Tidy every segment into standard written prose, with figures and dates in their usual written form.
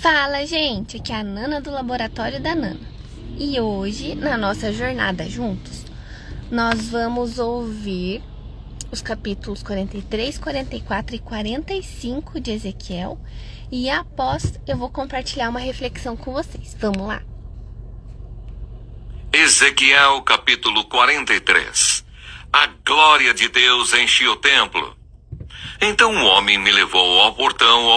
Fala, gente! Aqui é a Nana do Laboratório da Nana. E hoje, na nossa jornada juntos, nós vamos ouvir os capítulos 43, 44 e 45 de Ezequiel. E após, eu vou compartilhar uma reflexão com vocês. Vamos lá? Ezequiel capítulo 43. A glória de Deus enchia o templo. Então o homem me levou ao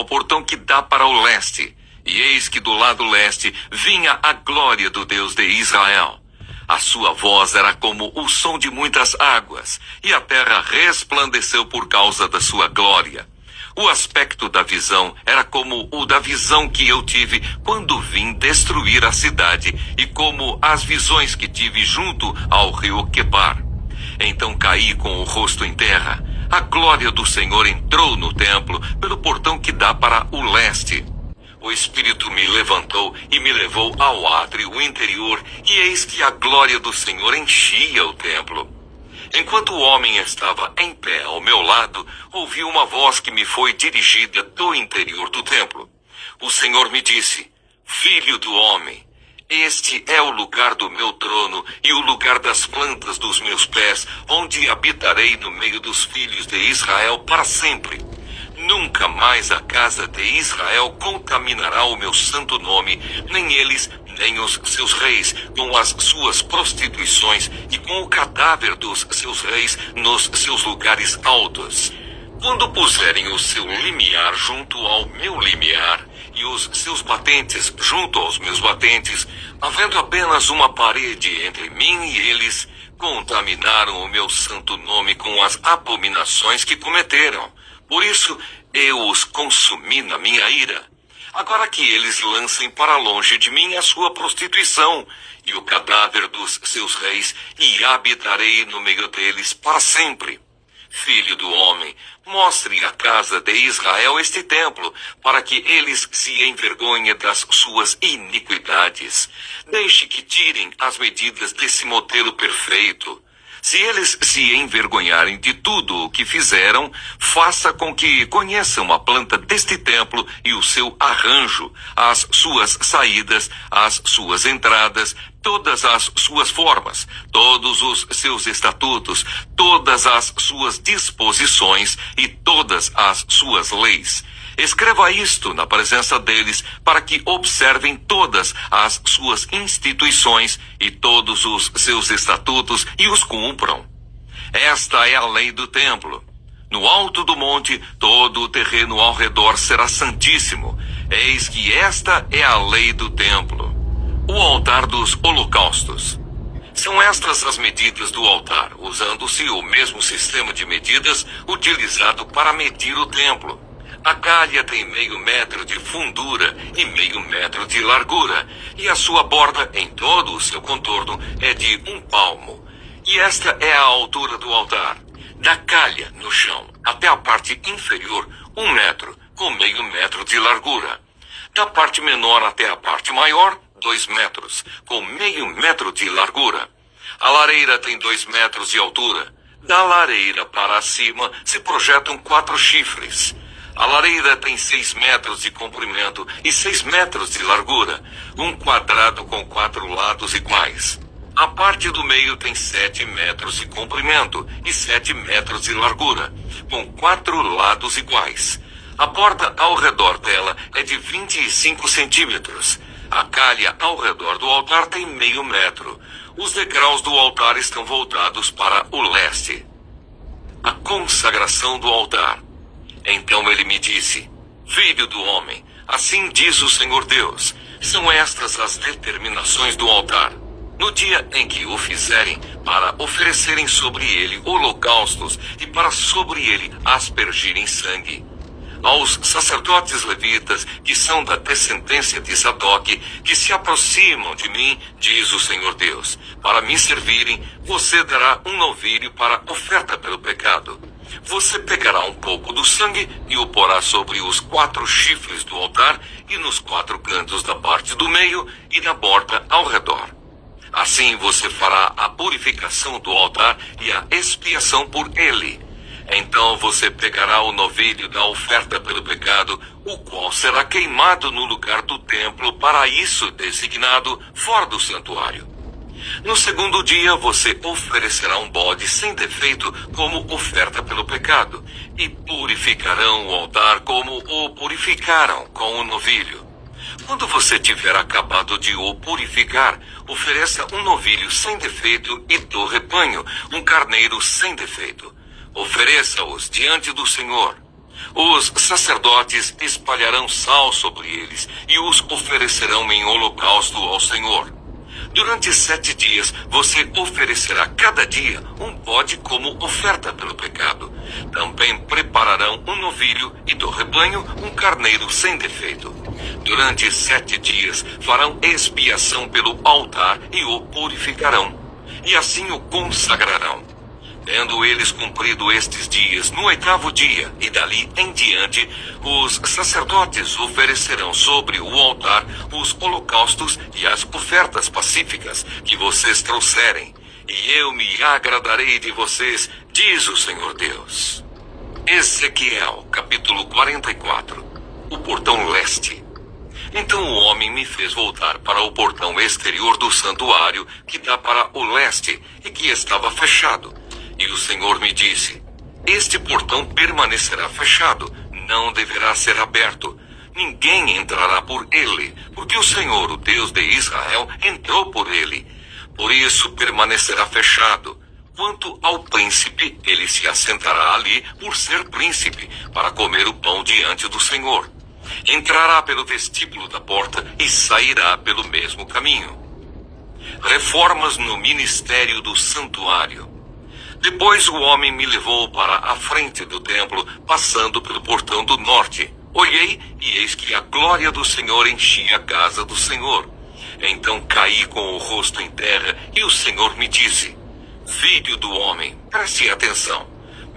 portão que dá para o leste. E eis que do lado leste vinha a glória do Deus de Israel. A sua voz era como o som de muitas águas, e a terra resplandeceu por causa da sua glória. O aspecto da visão era como o da visão que eu tive quando vim destruir a cidade, e como as visões que tive junto ao rio Quebar. Então caí com o rosto em terra. A glória do Senhor entrou no templo pelo portão que dá para o leste. O Espírito me levantou e me levou ao átrio interior, e eis que a glória do Senhor enchia o templo. Enquanto o homem estava em pé ao meu lado, ouvi uma voz que me foi dirigida do interior do templo. O Senhor me disse: Filho do homem, este é o lugar do meu trono e o lugar das plantas dos meus pés, onde habitarei no meio dos filhos de Israel para sempre. Nunca mais a casa de Israel contaminará o meu santo nome, nem eles, nem os seus reis, com as suas prostituições e com o cadáver dos seus reis nos seus lugares altos. Quando puserem o seu limiar junto ao meu limiar, e os seus batentes junto aos meus batentes, havendo apenas uma parede entre mim e eles, contaminaram o meu santo nome com as abominações que cometeram. Por isso, eu os consumi na minha ira. Agora que eles lancem para longe de mim a sua prostituição e o cadáver dos seus reis, e habitarei no meio deles para sempre. Filho do homem, mostre à casa de Israel este templo, para que eles se envergonhem das suas iniquidades. Deixe que tirem as medidas desse modelo perfeito. Se eles se envergonharem de tudo o que fizeram, faça com que conheçam a planta deste templo e o seu arranjo, as suas saídas, as suas entradas, todas as suas formas, todos os seus estatutos, todas as suas disposições e todas as suas leis. Escreva isto na presença deles, para que observem todas as suas instituições e todos os seus estatutos e os cumpram. Esta é a lei do templo. No alto do monte, todo o terreno ao redor será santíssimo. Eis que esta é a lei do templo. O altar dos holocaustos. São estas as medidas do altar, usando-se o mesmo sistema de medidas utilizado para medir o templo. A calha tem 0,5 metro de fundura e 0,5 metro de largura, e a sua borda em todo o seu contorno é de 1 palmo. E esta é a altura do altar, da calha no chão até a parte inferior, 1 metro, com 0,5 metro de largura. Da parte menor até a parte maior, 2 metros, com 0,5 metro de largura. A lareira tem 2 metros de altura. Da lareira para cima se projetam 4 chifres. A lareira tem 6 metros de comprimento e 6 metros de largura, um quadrado com 4 lados iguais. A parte do meio tem 7 metros de comprimento e 7 metros de largura, com 4 lados iguais. A borda ao redor dela é de 25 centímetros. A calha ao redor do altar tem 0,5 metro. Os degraus do altar estão voltados para o leste. A consagração do altar. Então ele me disse: Filho do homem, assim diz o Senhor Deus, são estas as determinações do altar. No dia em que o fizerem, para oferecerem sobre ele holocaustos e para sobre ele aspergirem sangue. Aos sacerdotes levitas, que são da descendência de Sadoque, que se aproximam de mim, diz o Senhor Deus, para me servirem, você dará um novilho para oferta pelo pecado. Você pegará um pouco do sangue e o porá sobre os 4 chifres do altar e nos 4 cantos da parte do meio e na borda ao redor. Assim você fará a purificação do altar e a expiação por ele. Então você pegará o novilho da oferta pelo pecado, o qual será queimado no lugar do templo para isso designado fora do santuário. No segundo dia você oferecerá um bode sem defeito como oferta pelo pecado, e purificarão o altar como o purificaram com o novilho. Quando você tiver acabado de o purificar, ofereça um novilho sem defeito e do rebanho, um carneiro sem defeito. Ofereça-os diante do Senhor. Os sacerdotes espalharão sal sobre eles e os oferecerão em holocausto ao Senhor. Durante 7 dias você oferecerá cada dia um bode como oferta pelo pecado. Também prepararão um novilho e do rebanho um carneiro sem defeito. Durante 7 dias farão expiação pelo altar e o purificarão, e assim o consagrarão. Tendo eles cumprido estes dias, no 8º dia e dali em diante, os sacerdotes oferecerão sobre o altar os holocaustos e as ofertas pacíficas que vocês trouxerem, e eu me agradarei de vocês, diz o Senhor Deus. Ezequiel, capítulo 44. O portão leste. Então o homem me fez voltar para o portão exterior do santuário, que dá para o leste e que estava fechado. E o Senhor me disse: este portão permanecerá fechado, não deverá ser aberto. Ninguém entrará por ele, porque o Senhor, o Deus de Israel, entrou por ele. Por isso permanecerá fechado. Quanto ao príncipe, ele se assentará ali por ser príncipe, para comer o pão diante do Senhor. Entrará pelo vestíbulo da porta e sairá pelo mesmo caminho. Reformas no ministério do santuário. Depois o homem me levou para a frente do templo, passando pelo portão do norte. Olhei, e eis que a glória do Senhor enchia a casa do Senhor. Então caí com o rosto em terra, e o Senhor me disse: filho do homem, preste atenção.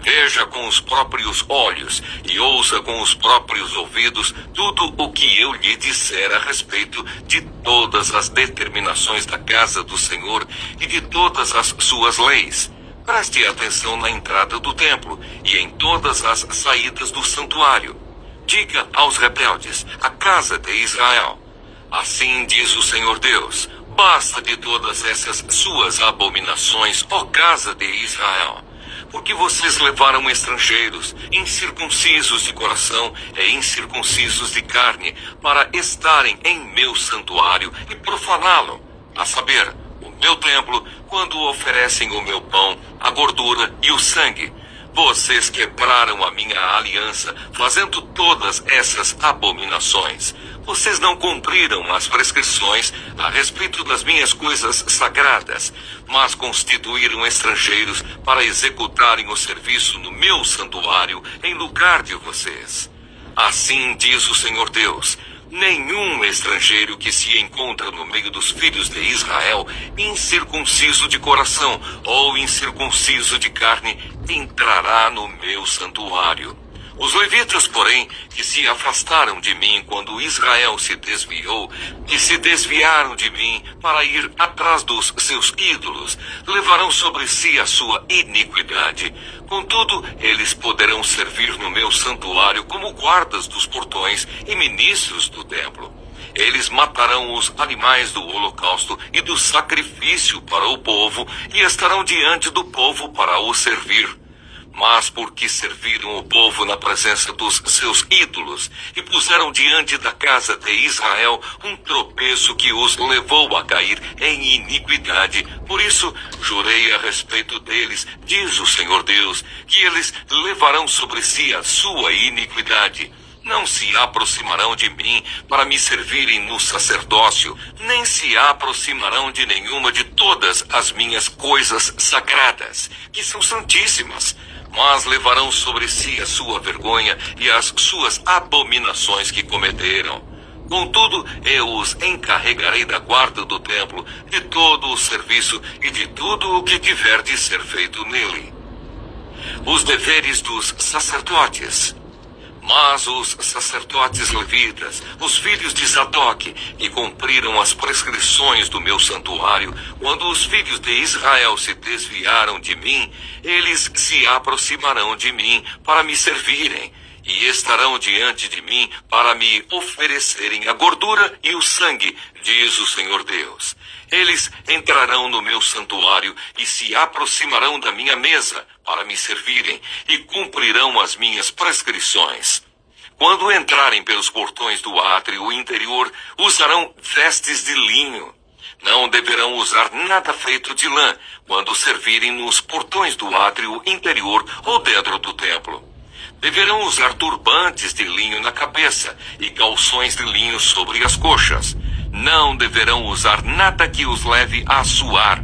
Veja com os próprios olhos e ouça com os próprios ouvidos tudo o que eu lhe disser a respeito de todas as determinações da casa do Senhor e de todas as suas leis. Preste atenção na entrada do templo e em todas as saídas do santuário. Diga aos rebeldes, a casa de Israel: assim diz o Senhor Deus, basta de todas essas suas abominações, ó casa de Israel. Porque vocês levaram estrangeiros, incircuncisos de coração e incircuncisos de carne, para estarem em meu santuário e profaná-lo, a saber, o meu templo, quando oferecem o meu pão, a gordura e o sangue. Vocês quebraram a minha aliança, fazendo todas essas abominações. Vocês não cumpriram as prescrições a respeito das minhas coisas sagradas, mas constituíram estrangeiros para executarem o serviço no meu santuário em lugar de vocês. Assim diz o Senhor Deus: nenhum estrangeiro que se encontra no meio dos filhos de Israel, incircunciso de coração ou incircunciso de carne, entrará no meu santuário. Os levitas, porém, que se afastaram de mim quando Israel se desviou, que se desviaram de mim para ir atrás dos seus ídolos, levarão sobre si a sua iniquidade. Contudo, eles poderão servir no meu santuário como guardas dos portões e ministros do templo. Eles matarão os animais do holocausto e do sacrifício para o povo e estarão diante do povo para o servir. Mas porque serviram o povo na presença dos seus ídolos e puseram diante da casa de Israel um tropeço que os levou a cair em iniquidade, por isso jurei a respeito deles, diz o Senhor Deus, que eles levarão sobre si a sua iniquidade. Não se aproximarão de mim para me servirem no sacerdócio, nem se aproximarão de nenhuma de todas as minhas coisas sagradas, que são santíssimas, mas levarão sobre si a sua vergonha e as suas abominações que cometeram. Contudo, eu os encarregarei da guarda do templo, de todo o serviço e de tudo o que tiver de ser feito nele. Os deveres dos sacerdotes. Mas os sacerdotes levitas, os filhos de Sadoque, que cumpriram as prescrições do meu santuário, quando os filhos de Israel se desviaram de mim, eles se aproximarão de mim para me servirem, e estarão diante de mim para me oferecerem a gordura e o sangue, diz o Senhor Deus. Eles entrarão no meu santuário e se aproximarão da minha mesa para me servirem e cumprirão as minhas prescrições. Quando entrarem pelos portões do átrio interior, usarão vestes de linho. Não deverão usar nada feito de lã quando servirem nos portões do átrio interior ou dentro do templo. Deverão usar turbantes de linho na cabeça e calções de linho sobre as coxas. Não deverão usar nada que os leve a suar.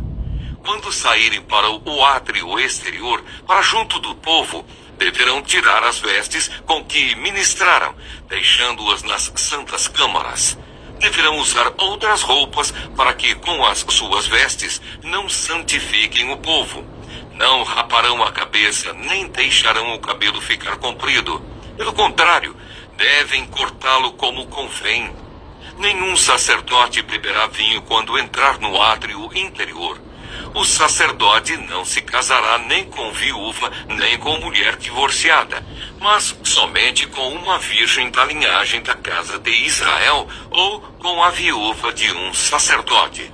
Quando saírem para o átrio exterior, para junto do povo, deverão tirar as vestes com que ministraram, deixando-as nas santas câmaras. Deverão usar outras roupas para que, com as suas vestes, não santifiquem o povo. Não raparão a cabeça, nem deixarão o cabelo ficar comprido. Pelo contrário, devem cortá-lo como convém. Nenhum sacerdote beberá vinho quando entrar no átrio interior. O sacerdote não se casará nem com viúva, nem com mulher divorciada, mas somente com uma virgem da linhagem da casa de Israel ou com a viúva de um sacerdote.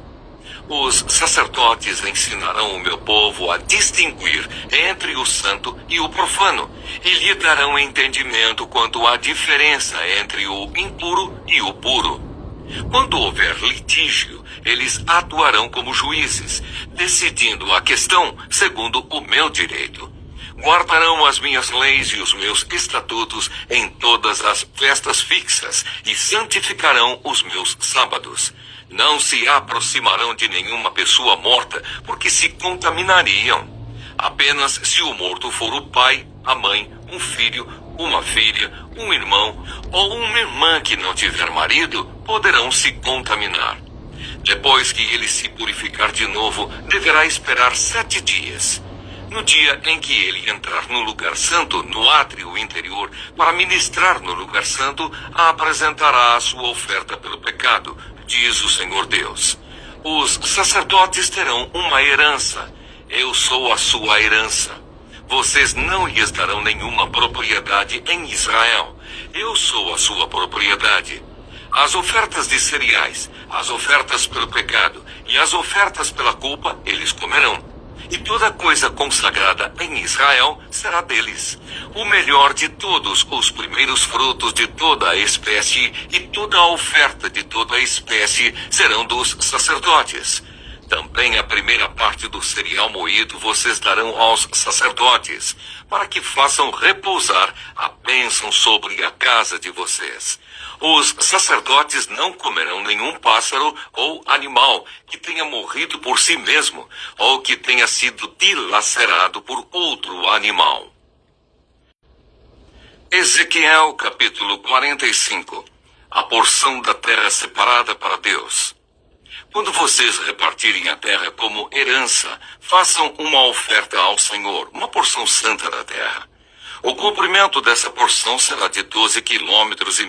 Os sacerdotes ensinarão o meu povo a distinguir entre o santo e o profano, e lhe darão entendimento quanto à diferença entre o impuro e o puro. Quando houver litígio, eles atuarão como juízes, decidindo a questão segundo o meu direito. Guardarão as minhas leis e os meus estatutos em todas as festas fixas e santificarão os meus sábados. Não se aproximarão de nenhuma pessoa morta, porque se contaminariam. Apenas se o morto for o pai, a mãe, um filho, uma filha, um irmão ou uma irmã que não tiver marido, poderão se contaminar. Depois que ele se purificar de novo, deverá esperar 7 dias. No dia em que ele entrar no lugar santo, no átrio interior, para ministrar no lugar santo, apresentará a sua oferta pelo pecado, diz o Senhor Deus. Os sacerdotes terão uma herança. Eu sou a sua herança. Vocês não lhes darão nenhuma propriedade em Israel. Eu sou a sua propriedade. As ofertas de cereais, as ofertas pelo pecado e as ofertas pela culpa eles comerão. E toda coisa consagrada em Israel será deles. O melhor de todos os primeiros frutos de toda a espécie e toda a oferta de toda a espécie serão dos sacerdotes. Também a primeira parte do cereal moído vocês darão aos sacerdotes, para que façam repousar a bênção sobre a casa de vocês. Os sacerdotes não comerão nenhum pássaro ou animal que tenha morrido por si mesmo, ou que tenha sido dilacerado por outro animal. Ezequiel capítulo 45. A porção da terra separada para Deus. Quando vocês repartirem a terra como herança, façam uma oferta ao Senhor, uma porção santa da terra. O comprimento dessa porção será de 12,5 quilômetros,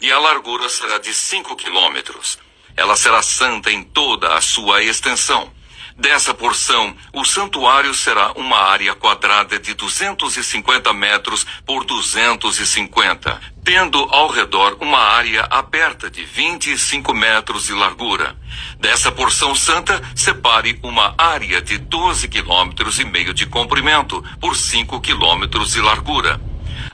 e a largura será de 5 quilômetros. Ela será santa em toda a sua extensão. Dessa porção, o santuário será uma área quadrada de 250 metros por 250, tendo ao redor uma área aberta de 25 metros de largura. Dessa porção santa, separe uma área de 12,5 quilômetros de comprimento por 5 quilômetros de largura.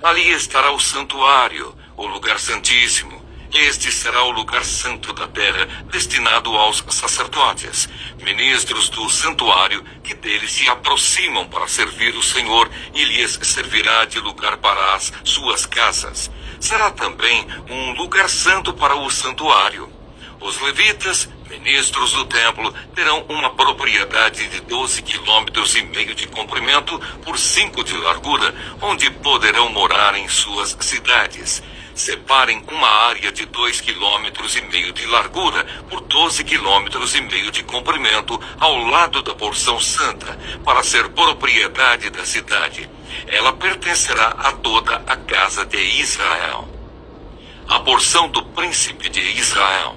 Ali estará o santuário, o lugar santíssimo. Este será o lugar santo da terra, destinado aos sacerdotes, ministros do santuário, que dele se aproximam para servir o Senhor, e lhes servirá de lugar para as suas casas. Será também um lugar santo para o santuário. Os levitas, ministros do templo, terão uma propriedade de 12,5 quilômetros de comprimento por 5 de largura, onde poderão morar em suas cidades. Separem uma área de 2,5 quilômetros de largura por 12,5 quilômetros de comprimento ao lado da porção santa, para ser propriedade da cidade. Ela pertencerá a toda a casa de Israel. A porção do príncipe de Israel.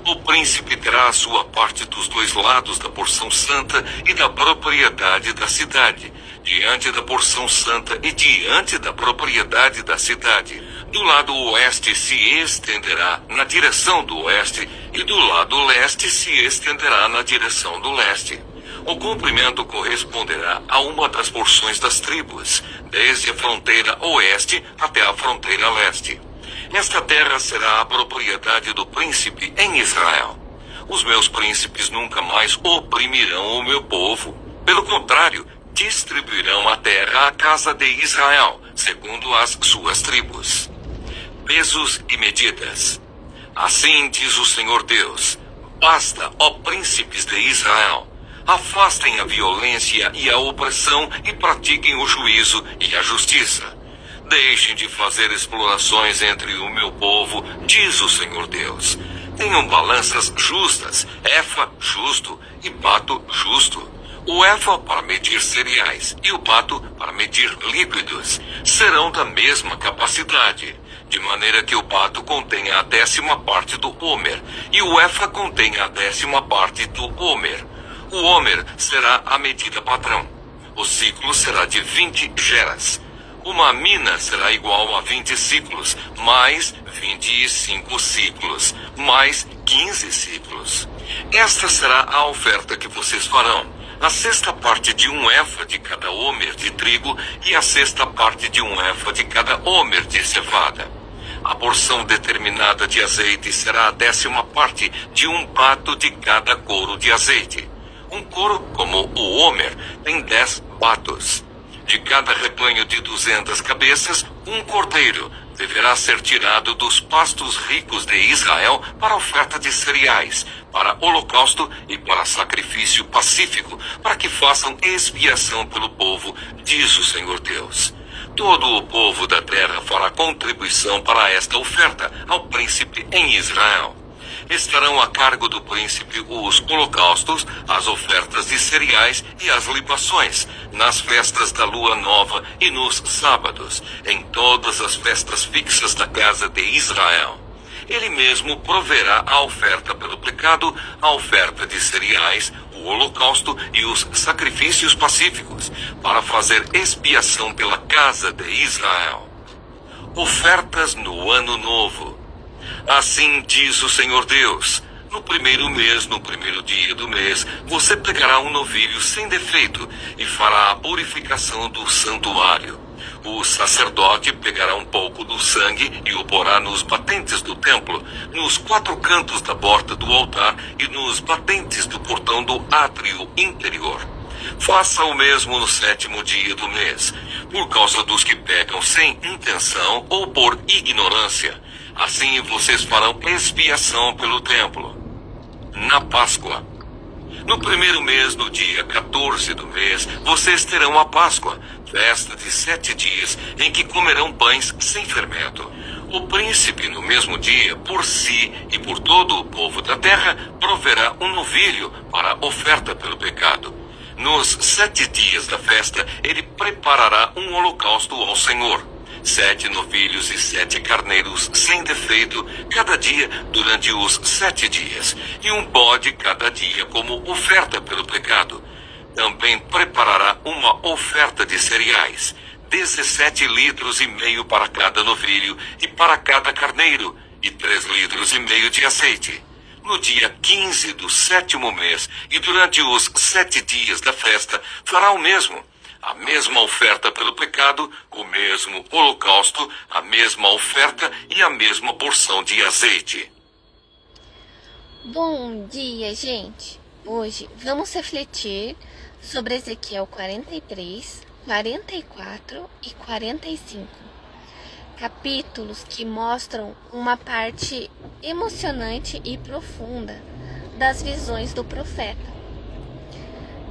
O príncipe terá a sua parte dos dois lados da porção santa e da propriedade da cidade, diante da porção santa e diante da propriedade da cidade. Do lado oeste se estenderá na direção do oeste, e do lado leste se estenderá na direção do leste. O comprimento corresponderá a uma das porções das tribos, desde a fronteira oeste até a fronteira leste. Esta terra será a propriedade do príncipe em Israel. Os meus príncipes nunca mais oprimirão o meu povo. Pelo contrário, distribuirão a terra à casa de Israel, segundo as suas tribos. Pesos e medidas. Assim diz o Senhor Deus: basta, ó príncipes de Israel, afastem a violência e a opressão e pratiquem o juízo e a justiça. Deixem de fazer explorações entre o meu povo, diz o Senhor Deus. Tenham balanças justas, efa justo e bato justo. O efa para medir cereais e o bato para medir líquidos serão da mesma capacidade, de maneira que o bato contenha a 10ª parte do homer e o efa contenha a 10ª parte do homer. O homer será a medida padrão. O ciclo será de 20 geras. Uma mina será igual a 20 ciclos, mais 25 ciclos, mais 15 ciclos. Esta será a oferta que vocês farão: a 6ª parte de um efa de cada homer de trigo e a 6ª parte de um efa de cada homer de cevada. A porção determinada de azeite será a 10ª parte de um bato de cada coro de azeite. Um coro, como o homer, tem 10 batos. De cada rebanho de 200 cabeças, um cordeiro deverá ser tirado dos pastos ricos de Israel para oferta de cereais, para holocausto e para sacrifício pacífico, para que façam expiação pelo povo, diz o Senhor Deus. Todo o povo da terra fará contribuição para esta oferta ao príncipe em Israel. Estarão a cargo do príncipe os holocaustos, as ofertas de cereais e as libações, nas festas da lua nova e nos sábados, em todas as festas fixas da casa de Israel. Ele mesmo proverá a oferta pelo pecado, a oferta de cereais, o holocausto e os sacrifícios pacíficos, para fazer expiação pela casa de Israel. Ofertas no Ano Novo. Assim diz o Senhor Deus: no primeiro mês, no primeiro dia do mês, você pegará um novilho sem defeito e fará a purificação do santuário. O sacerdote pegará um pouco do sangue e o porá nos batentes do templo, nos 4 cantos da borda do altar e nos batentes do portão do átrio interior. Faça o mesmo no 7º dia do mês, por causa dos que pecam sem intenção ou por ignorância. Assim vocês farão expiação pelo templo. Na Páscoa. No primeiro mês, no dia 14 do mês, vocês terão a Páscoa, festa de 7 dias, em que comerão pães sem fermento. O príncipe, no mesmo dia, por si e por todo o povo da terra, proverá um novilho para oferta pelo pecado. Nos 7 dias da festa, ele preparará um holocausto ao Senhor. 7 novilhos e 7 carneiros sem defeito, cada dia durante os 7 dias, e um bode cada dia como oferta pelo pecado. Também preparará uma oferta de cereais, 17,5 litros para cada novilho e para cada carneiro, e 3,5 litros de azeite. No dia 15 do 7º mês, e durante os 7 dias da festa, fará o mesmo. A mesma oferta pelo pecado, o mesmo holocausto, a mesma oferta e a mesma porção de azeite. Bom dia, gente! Hoje vamos refletir sobre Ezequiel 43, 44 e 45. Capítulos que mostram uma parte emocionante e profunda das visões do profeta.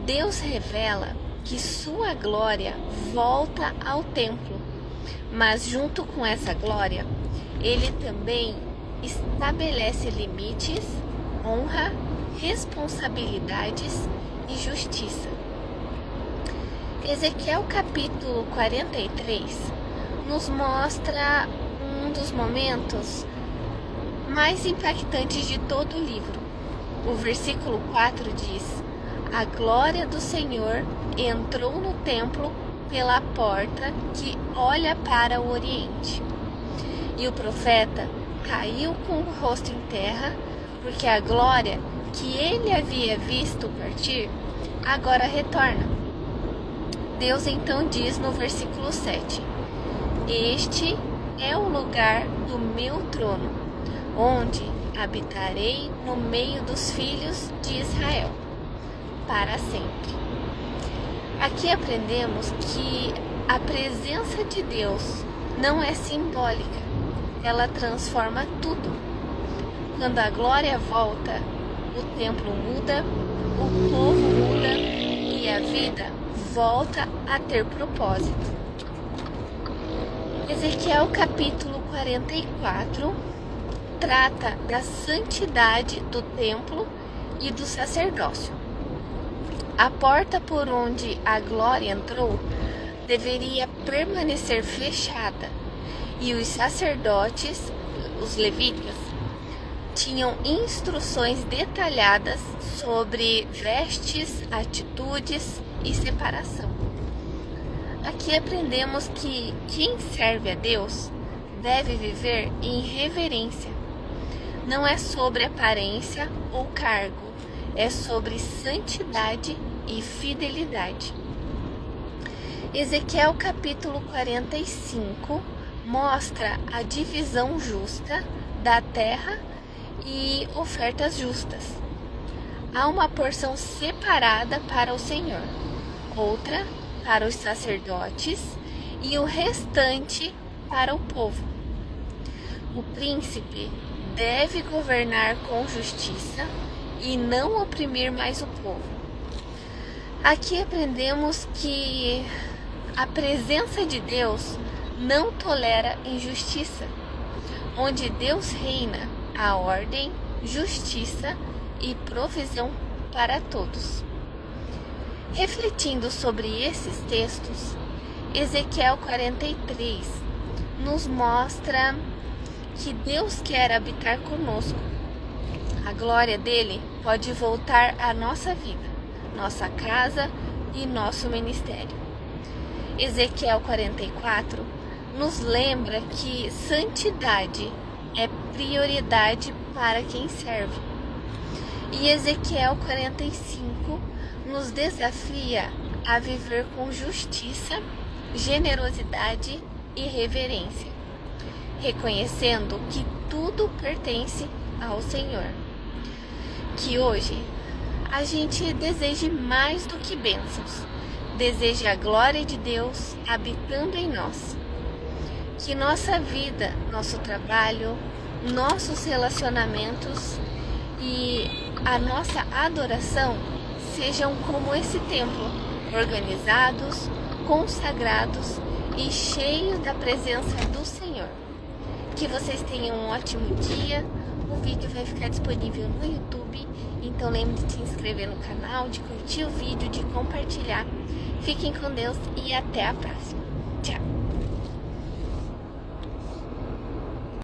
Deus revela que sua glória volta ao templo, mas junto com essa glória, ele também estabelece limites, honra, responsabilidades e justiça. Ezequiel capítulo 43 nos mostra um dos momentos mais impactantes de todo o livro. O versículo 4 diz: a glória do Senhor entrou no templo pela porta que olha para o oriente. E o profeta caiu com o rosto em terra, porque a glória que ele havia visto partir agora retorna. Deus então diz no versículo 7: este é o lugar do meu trono, onde habitarei no meio dos filhos de Israel, para sempre. Aqui aprendemos que a presença de Deus não é simbólica, ela transforma tudo. Quando a glória volta, o templo muda, o povo muda e a vida volta a ter propósito. Ezequiel capítulo 44 trata da santidade do templo e do sacerdócio. A porta por onde a glória entrou deveria permanecer fechada e os sacerdotes, os levitas, tinham instruções detalhadas sobre vestes, atitudes e separação. Aqui aprendemos que quem serve a Deus deve viver em reverência. Não é sobre aparência ou cargo, é sobre santidade e fidelidade. Ezequiel capítulo 45 mostra a divisão justa da terra e ofertas justas. Há uma porção separada para o Senhor, outra para os sacerdotes e o restante para o povo. O príncipe deve governar com justiça e não oprimir mais o povo. Aqui aprendemos que a presença de Deus não tolera injustiça. Onde Deus reina, há ordem, justiça e provisão para todos. Refletindo sobre esses textos, Ezequiel 43 nos mostra que Deus quer habitar conosco. A glória dele pode voltar à nossa vida, nossa casa e nosso ministério. Ezequiel 44 nos lembra que santidade é prioridade para quem serve. E Ezequiel 45 nos desafia a viver com justiça, generosidade e reverência, reconhecendo que tudo pertence ao Senhor. Que hoje a gente deseje mais do que bênçãos, deseje a glória de Deus habitando em nós. Que nossa vida, nosso trabalho, nossos relacionamentos e a nossa adoração sejam como esse templo, organizados, consagrados e cheios da presença do Senhor. Que vocês tenham um ótimo dia. O vídeo vai ficar disponível no YouTube, então lembre de se inscrever no canal, de curtir o vídeo, de compartilhar. Fiquem com Deus e até a próxima. Tchau!